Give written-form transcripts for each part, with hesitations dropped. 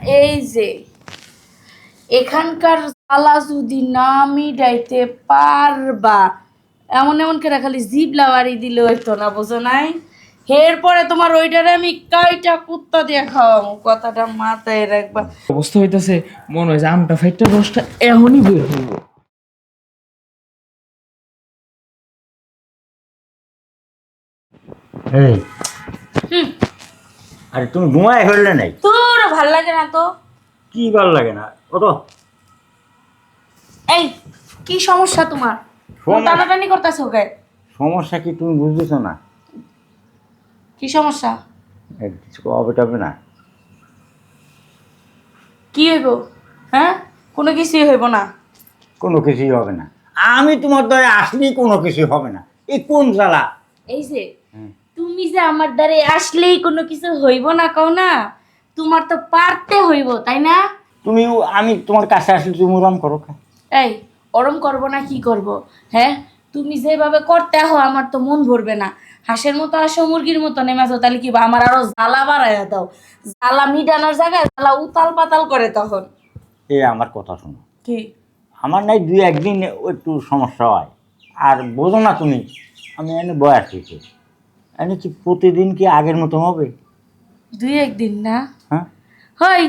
এই যে এখানকার জ্বালা যদি না মিটাইতে পারবা, এমন এমন করে খালি জিভ লাওয়ারি দিলে হইতো না, বোঝো নাই? এরপরে তোমার ওইটারে আমি কাইটা কুত্তা দিয়ে খাওয়াবো, কথাটা মাথায় রাখবা। অবস্থা হইতাছে মনে হয় যে আমটা ফাইটটা রসটা এখনই বের হইব। এই আরে তুমি ঘুমায় ফেললে নাই? তোর ভাল লাগে না তো? কি ভালো লাগে না কত? এই কি সমস্যা তোমার? সমস্যা- টানাটানি করতেছো কে? সমস্যা কি তুমি বুঝতেছো না? কি সমস্যা? কিছু হবে টবে না। কি হইব? হ্যাঁ, কোনো কিছুই হইব না। কোনো কিছুই হবে না। আমি তোমার দ্বারা আসলেই কোনো কিছু হবে না। এই কোন জ্বালা? এই যে তুমি যে আমার দ্বারে আসলেই কোনো কিছু হইব না কও না, তোমার তো পারতে হইব, তাই না? তুমি আমি তোমার কাছে আসলে তুমি ওরম করো কে? এই ওরম করব না কি করব? হ্যাঁ, তুমি যেভাবে করতে হো আমার তো মন ভরবে না। হাঁসের মতো আসো, মুরগির মতো নেমে আসো, তাহলে কি আমার আরো জ্বালা বাড়াইয়া দাও। জ্বালা মিটানোর জায়গায় জ্বালা উতাল পাতাল করে তখন। এ আমার কথা শোনো। কি? আমার নাই দুই একদিন একটু সমস্যা হয়, আর বোঝো না তুমি। আমি এনে বয়স হয়েছে, এনে কি প্রতিদিন কি আগের মতো হবে? দুই একদিন না হ্যাঁ, হয়,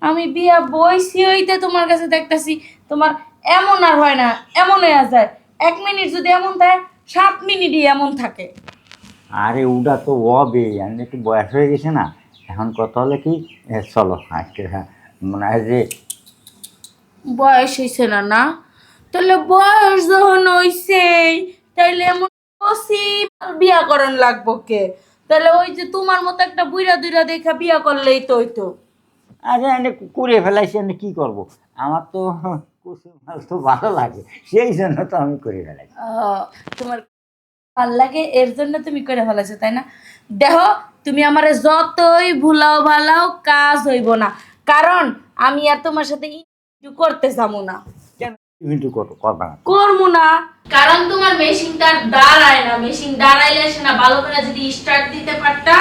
আমি বিয়া বইছি হইতে তোমার কাছে দেখতাছি তোমার এমন আর হয় না, এমন হয়ে যায়। 1 মিনিট যদি এমন থাকে, 7 মিনিটই এমন থাকে। আরে ওটা তো হবে, আমি একটু বয়স হয়ে গেছে না। এখন কথা হলে কি, চলো আজকে হ্যাঁ মনে হয় যে বয়স হইছে না না? তাহলে বয়স যখন হইছেই, তাইলে এমন বিয়া করণ লাগবো কে? তাহলে ওই যে তোমার মতো একটা বুইরা দুইরা দেখা বিয়া করলেই তো হইতো। আরে এনে করে ফেলাইছি, আমি কি করব? আমার তো কুসুম মাল তো ভালো লাগে, সেই জন্য তো আমি করে ফেলাইছি। তোমার ভাল লাগে এর জন্য তুমি করে ফেলেছো, তাই না? দেখো, তুমি আমারে যতই ভুলাও ভালাও কাজ হইব না, কারণ আমি আর তোমার সাথে করতে যাবো না। কেন কিন্তু করবা না? করবো না কারণ তোমার মেশিনটা দাঁড়ায় না। মেশিন দাঁড়াইলে এসে না, ভালো করে যদি স্টার্ট দিতে পারতা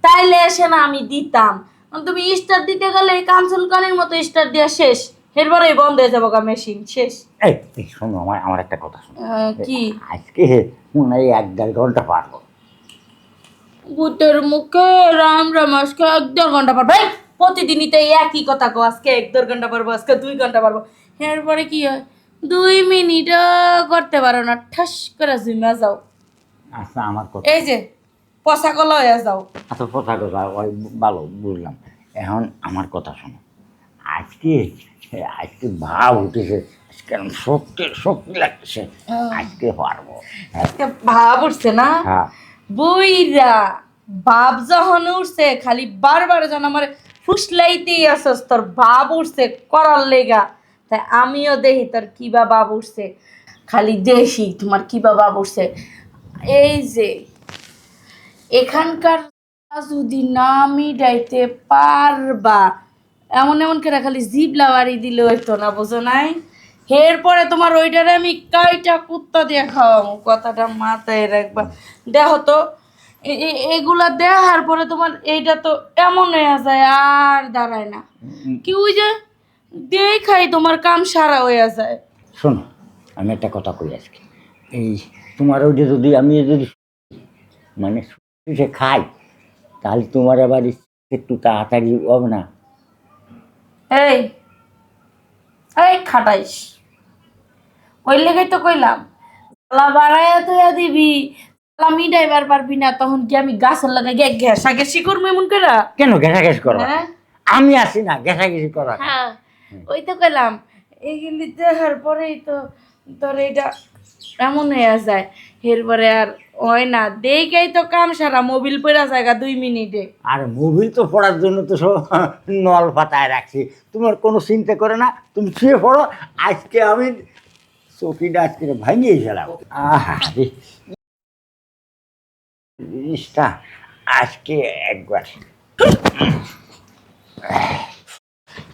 তাইলে এসে না আমি দিতাম। কারণ তুমি স্টার্ট দিতে গেলে এই কাঞ্চল কানির মতো স্টার্ট দেওয়া শেষ, এরপরেই বন্ধ হয়ে যাবো গা, মেশিন শেষ। এই শোনো, আমার আমার একটা কথা শোনো। কি? আজকে মনে হয় 1-1.5 ঘন্টা পারবো। ভূতের মুখে রাম রাম, আজকে 1-1.5 ঘন্টা পারবো? এই, প্রতিদিনই তো এই একই কথা কো, আজকে 1-1.5 ঘন্টা পারবো, আজকে 2 ঘন্টা পারবো। এরপরে কি হয়? 2 মিনিটও করতে পারো না, ঠাস করে ঝুমা যাও। আচ্ছা আমার কথা, এই যে পচা কলা হয়ে যাও। আচ্ছা কথা কথা ওই ভালো বুঝলাম। এখন আমার কথা শোনো। আজকে আজকে ভাব উঠেছে, আজকে আমি শক্তি শক্তি লাগছে। আজকে পারবো। হ্যাঁ, আজকে ভাব উঠছে না? হ্যাঁ। বইরা ভাব যখন উঠছে, খালি বারবার যেন আমার ফুসলাইতেই আসস, তোর ভাব উঠছে করার লেগা। তাই আমিও দেখি তোর কিবা ভাব উঠছে, খালি দেখি তোমার কিবা ভাব উঠছে। এই যে এখানকার যদি না মিটাইতে পারবা, এমন এমন করে খালি জিভ লাওয়ারি দিলে হইতো না, বোঝো নাই? এরপরে তোমার ওইটারে আমি কাইটা কুত্তা দিয়ে খাওয়াবো, কথাটা মাথায় রাখবা। দেখো তো, এগুলা দেখার পরে তোমার এইটা তো এমন হয়ে যায় আর দাঁড়ায় না। কি ওই যে দেখাই তোমার কাম সারা হয়ে যায়। শোনো, আমি একটা কথা কই আজকে। এই তোমার ওই যে যদি আমি যদি মানে সে খাই, তাহলে তোমার আবার একটু তাড়াতাড়ি হবে না? এই এই খাটাইস, ওই লেগেই তো কইলাম জ্বালা বাড়াইয়া তুইয়া দিবি, জ্বালা মিটাইবার পারবি না, তখন কি আমি গাছের লাগে ঘেঁষা ঘেঁষি করবো এমন করে? কেন ঘেঁষাঘেঁষি করবা? হ্যাঁ আমি আছি না ঘেঁষাঘেঁষি করা। হ্যাঁ, ওই তো কইলাম এইগুলি দেখার পরেই তো তোর এটা এমন হয়ে যায়। এরপরে আর হয় না, দেখেই তো কাম সারা, মোবিল পড়া জায়গা 2 মিনিটে। আর মোবিল তো পড়ার জন্য তো সব নল পাতায় রাখছি। তোমার কোনো চিন্তা করে না, তুমি শুয়ে পড়ো। আজকে আমি চকিটা আজকে ভাঙিয়ে ফেলাম। আহা রে, জিনিসটা আজকে একবার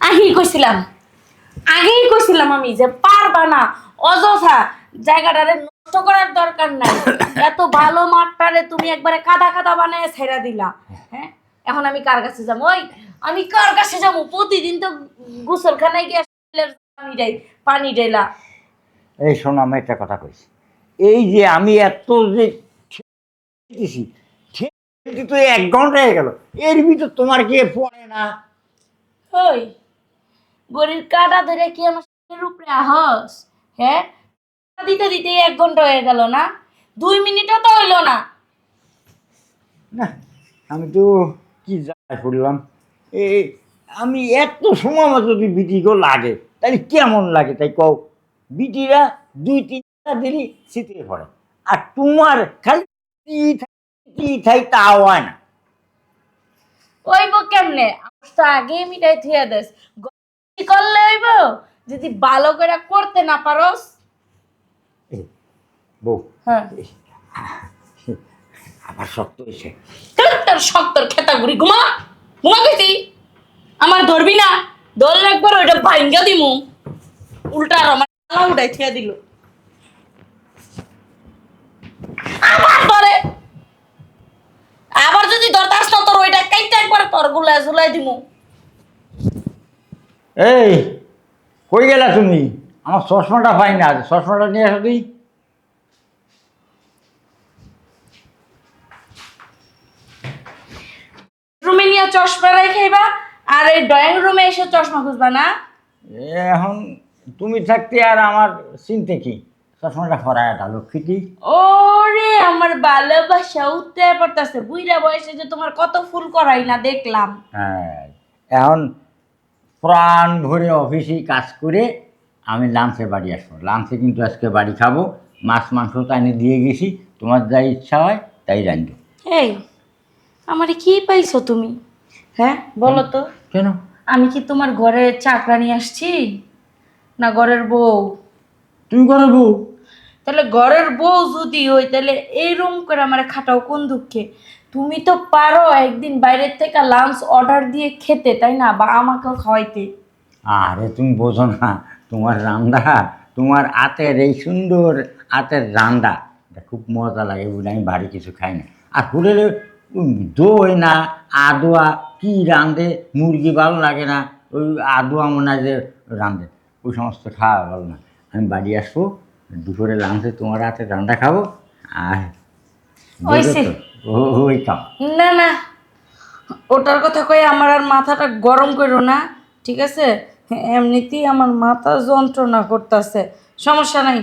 আগেই কইছিলাম আমি যে পারবা না, অযথা জায়গাটারে নষ্ট করার দরকার নাই। এত ভালো মাঠটারে তুমি একবারে কাদা কাদা বানায় ছেড়ে দিলা। হ্যাঁ, এখন আমি কার কাছে যাবো? ওই আমি কার কাছে যাবো? প্রতিদিন তো গোসলখানায় গিয়ে পানি দেয়, পানি দেয়লা। এই শোনো, আমি একটা কথা কইছি, এই যে আমি এত যে ঠেলতেছি, ঠেলতে তো 1 ঘন্টা হয়ে গেল, এর ভিতর তোমার কি পড়ে না? ওই গরির কাটা ধরে কি আমার শরীরের উপরে আহস? হ্যাঁ, দিতে দিতে 1 ঘন্টা হয়ে গেল না, 2 মিনিটও তো হইলো না। না, আমি তো কি যায় পড়লাম, এই আমি এত সময় মতো যদি বিটিকে লাগে তাহলে কেমন লাগে তাই কও? বিটিরা 2-3টা দিনই শীতে পড়ে, আর তোমার খালি থাই তা হয় না। ওইব কেমনে? আমার তো আগে মিটাই থুয়া দেস। কি করলে হইব? যদি ভালো করে করতে না পারোস। এই, বউ, হ্যাঁ, এই, আবার শক্ত হয়েছে। তোর শক্তর খেতা ঘুরি ঘুমা, ঘুমা গেছি। আমার ধরবি না, ধরলে একবার ওইটা ভাঙ্গা দিমু। উল্টা আর আমার গলা উঠাই থুয়া দিল। আবার ধরে, আবার যদি ধরতাস না তোর ওইটা কাইটা একবার তোর গুলা ঝুলাই দিমু। এই, কই গেলা তুমি? আমার চশমাটা পাই না, চশমাটা নিয়ে আসো তুই। রুমে নিয়ে চশমা রেখেবা, আর এই ড্রয়িং রুমে এসে চশমা খুঁজবা না। এখন তুমি থাকতে আর আমার চিনতে কি, চশমাটা ফরায় একটা লক্ষ্মীটি। ওরে আমার ভালোবাসা উঠতে পড়তেছে, বুইরা বয়সে যে তোমার কত ফুল করাই না দেখলাম। হ্যাঁ, এখন প্রাণ ভরে অফিসে কাজ করে আমি লাঞ্চে বাড়ি আসবো। লাঞ্চে কিন্তু আজকে বাড়ি খাবো, মাছ মাংস তো এনে দিয়ে গেছি, তোমার যা ইচ্ছা হয় তাই রাঁধবো। এই, আমারে কি পাইছো তুমি? হ্যাঁ বলো তো, কেন? আমি কি তোমার ঘরে চাকরা নিয়ে আসছি, না ঘরের বউ? তুমি করো বউ? তাহলে ঘরের বউ যদি হই তাহলে এইরকম করে আমার খাটাও কোন দুঃখে? তুমি তো পারো একদিন বাইরের থেকে লাঞ্চ অর্ডার দিয়ে খেতে, তাই না? বা আমাকেও খাওয়াইতে। আরে তুমি বোঝো না, তোমার রান্না, তোমার হাতের এই সুন্দর হাতের রান্না, এটা খুব মজা লাগে বলে আমি বাড়ি কিছু খাই না। আর হোটেলে দই না, আদোয়া কি রাঁধে, মুরগি ভালো লাগে না, ওই আদোয়া মনে হয় যে রাঁধে, ওই সমস্ত খাওয়া ভালো না। আমি বাড়ি আসবো, দুপুরে লাঞ্চে তোমার হাতে রান্না খাবো, আর ওইসে, ওই খাও। না না, ওটার কথা কই আমার আর মাথাটা গরম করো না, ঠিক আছে? এমনিতেই আমার মাথা যন্ত্রণা করতেছে। সমস্যা নাই,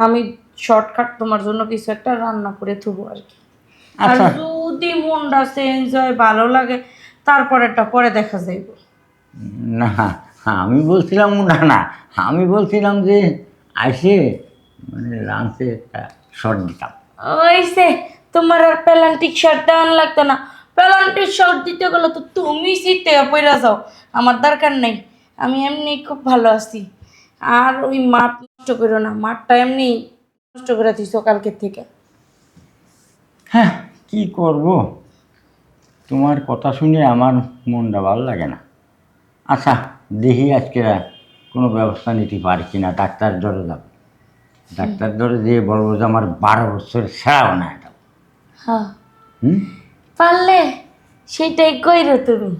আমি শর্টকাট তোমার জন্য কিছু একটা রান্না করে থুবো আর কি। আর আচ্ছা, যদি মনটা চেঞ্জ হয়, ভালো লাগে, তারপরেরটা পরে দেখা যাইব। না, আমি বলছিলাম না না, আমি বলছিলাম যে আসে মানে লাঞ্চে একটা শর্ট দিতাম। ওইসে, তোমার আর প্যালান্টিক শার্ট দেওয়ান লাগতো না। প্যালান্টিক শার্ট দিতে গেলে তো তুমি শীতে পইরা যাও, আমার দরকার নেই। আমি এমনি খুব ভালো আছি। আর ওই মাঠ নষ্ট করো না, মাঠটা এমনি নষ্ট করে দিছো কালকের থেকে। হ্যাঁ, কি করব, তোমার কথা শুনে আমার মনটা ভালো লাগে না। আচ্ছা, দেখি আজকে কোনো ব্যবস্থা নিতে পারি কিনা, ডাক্তার ধরে যাব। ডাক্তার ধরে দিয়ে বলবো যে আমার 12 বছর সেরা বানায় দাও। হ্যাঁ, হুম, পারলে সেইটাই কইরো তুমি,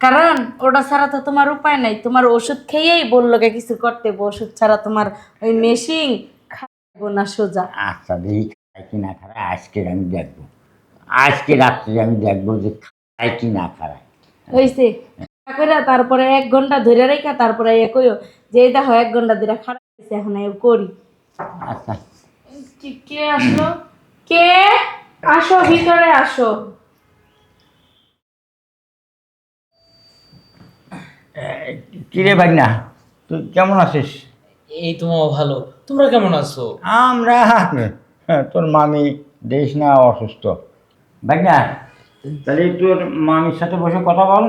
কারণ ওটা ছাড়া তো তোমার উপায় নাই। তোমার ওষুধ খেয়েই বললো কে কিছু করতে, ওষুধ ছাড়া তোমার ওই মেশিন খাইবো না সোজা। আচ্ছা দেখি খায় কি না খারায়, আজকে আমি দেখবো, আজকে রাত্রে আমি দেখবো যে খায় কি না খারায়। হইছে, করে তারপরে 1 ঘন্টা ধরে রেখা তারপরে এ কইও যে এই দেখো 1 ঘন্টা ধরে খারাপ হয়েছে, এখন এ করি। আচ্ছা, কে আসলো? কে? আসো ভিতরে আসো। কিরে ভাই না, তুই কেমন আছিস? এই তো মামা ভালো। তোমরা কেমন আছো? আমরা, তোর মামি দেশ না অসুস্থ। ভাই না, তাহলে তোর মামির সাথে বসে কথা বল,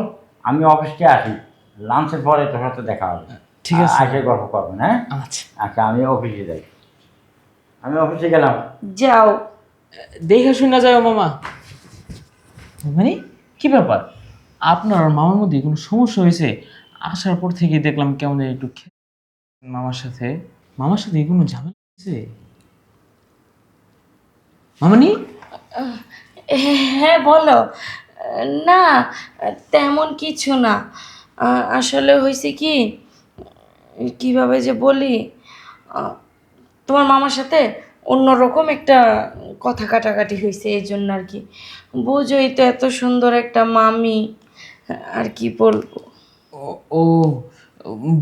আমি অফিসে আসি, লাঞ্চের পরে তোর সাথে দেখা হবে। ঠিক আছে। আসে গল্প করবেন, হ্যাঁ? আচ্ছা, আচ্ছা, আমি অফিসে যাই, আমি অফিসে গেলাম। যাও। দেখে শুনে যাও মামা। মানে কি ব্যাপার, আপনার আর মামার মধ্যে কোনো সমস্যা হয়েছে? আসার পর থেকে দেখলাম কেমন যেন একটু মামার সাথে, মামার সাথে কোনো ঝামেলা হয়েছে? মামানি, হ্যাঁ বলো, না, তেমন কিছু না। আসলে হয়েছে কি, কিভাবে যে বলি, আহ, তোমার মামার সাথে অন্যরকম একটা কথা কাটাকাটি হয়েছে, এই জন্য আর কি। বুঝোই তো, এত সুন্দর একটা মামি, আর কি বলবো। ও ও,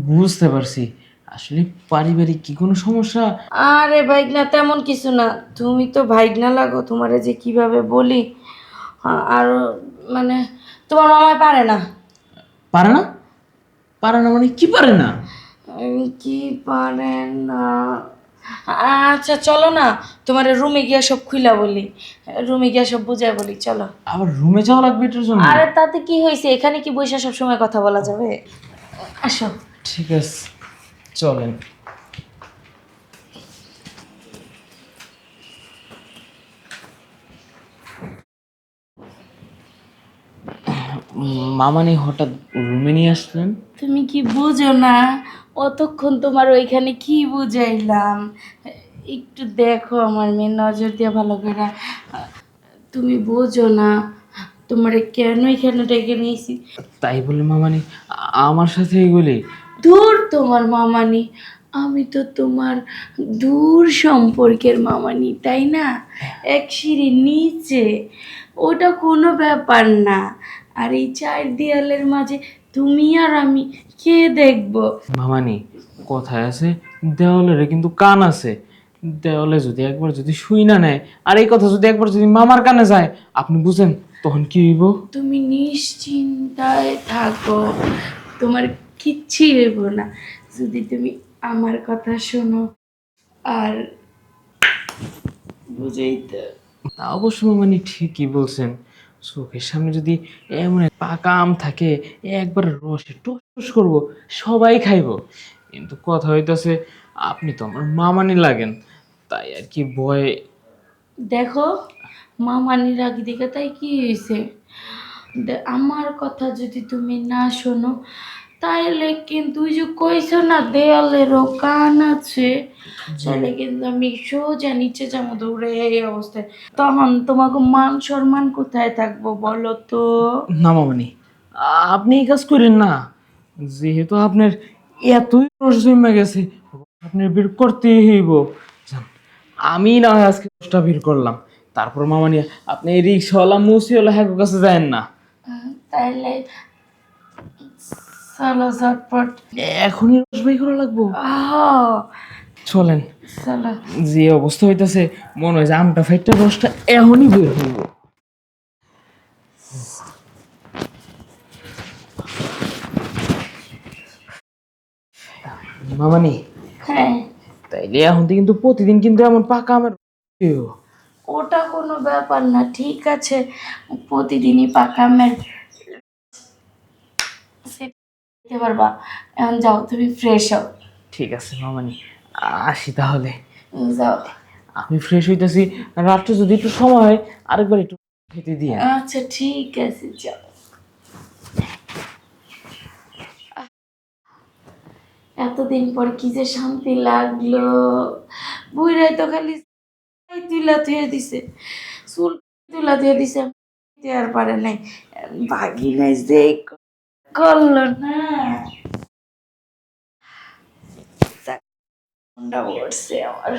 বুঝতে পারছি। আসলে পারিবারিক কি কোনো সমস্যা? আরে ভাইগনা, তেমন কিছু না। তুমি তো ভাইগনা লাগো, তোমারে যে কিভাবে বলি। আর মানে তোমার মামায় পারে না। পারে না? পারে না মানে কি পারে না? কি পারে না? আচ্ছা চলো না, তোমার রুমে গিয়া সব খুইলা বলি, রুমে গিয়া সব বুঝাই বলি, চলো। আবার রুমে যাওয়া লাগবে এটার জন্য? আরে তাতে কি হয়েছে, এখানে কি বসে সব সময় কথা বলা যাবে? আসো। ঠিক আছে, চলেন। মামানি হঠাৎ রুমে নিয়ে আসলেন? তুমি কি বুঝো না? অতক্ষণ তোমার ওইখানে কি বুঝাইলাম, একটু দেখো আমার মেয়ে, নজর দিয়ে ভালো করে। তুমি বোঝো না, তোমারে কেন এখানে ডেকে নিয়েছি। তাই বলে মামানি আমার সাথে এগুলি? দূর তোমার মামানি, আমি তো তোমার দূর সম্পর্কের মামানি, তাই না? এক সিঁড়ির নিচে, ওটা কোনো ব্যাপার না। আর এই চার দেয়ালের মাঝে তুমি আর আমি, কে দেখবো? মামানি, কথায় আছে দেওয়ালের কিন্তু কান আছে। দেওয়ালে যদি একবার যদি শুই না নেয়, আর এই কথা যদি একবার যদি মামার কানে যায়, আপনি বুঝেন তখন কি হইব? তুমি নিশ্চিন্তায় থাকো, তোমার কিচ্ছুই হইব না, যদি তুমি আমার কথা শোনো। আর বুঝেই তো। তা অবশ্য মামানি ঠিকই বলছেন। চোখের সামনে যদি এমন এক পাকা আম থাকে, একবার রসে টস টস করবো, সবাই খাইবো। কিন্তু কথা হইতাছে আপনি তো আমার মামানি লাগেন, তাই আর কি ভয়। দেখো, মামানির রাগি দেখে তাই কি হয়েছে? আমার কথা যদি তুমি না শোনো, তাইলে কিন্তু ওই যে কইছো না দেয়ালেরও কান আছে, তাহলে কিন্তু আমি সোজা নিচে যাবো দৌড়ে, এই অবস্থায়। তখন তোমাকে মান সম্মান কোথায় থাকবো বলো তো? না মামানি, আপনি এই কাজ করেন না। যেহেতু আপনার এতই রস জমে গেছে, আপনি বের করতেই হইব। যান, আমি না হয় আজকে রসটা বের করলাম, তারপর মামানি আপনি এই রিক্সাওয়ালা মুসিওয়ালা হ্যাঁ কাছে যায় না। তাইলে চলো ঝটপট। এখনই রস বের করা লাগবো? আহ, চলেন। চলো। যে অবস্থা হইতাছে, মনে হয় যে আমটা ফাইটটা রসটা এখনই বের হইব। মামানি, হ্যাঁ, তাইলে এখন থেকে কিন্তু প্রতিদিন কিন্তু এমন পাকা আমের রস খাইও। ওটা কোনো ব্যাপার না, ঠিক আছে। প্রতিদিনই পাকা আমের খেতে পারবা। এখন যাও, তুমি ফ্রেশ হও। ঠিক আছে মামানি, আসি তাহলে। যাও। আমি ফ্রেশ হইতাছি। রাত্রে যদি একটু সময় হয় আরেকবার একটু খেতে দিয়ে। আচ্ছা ঠিক আছে, যাও। এতদিন পর কি যে শান্তি লাগলো। বুইড়াই তো খালি তুলা ধুয়ে দিছে, চুল তুলা ধুয়ে দিছে, আর পারে নাই। ভাগি নাই যে করলো না, ঠান্ডা পড়ছে আমার।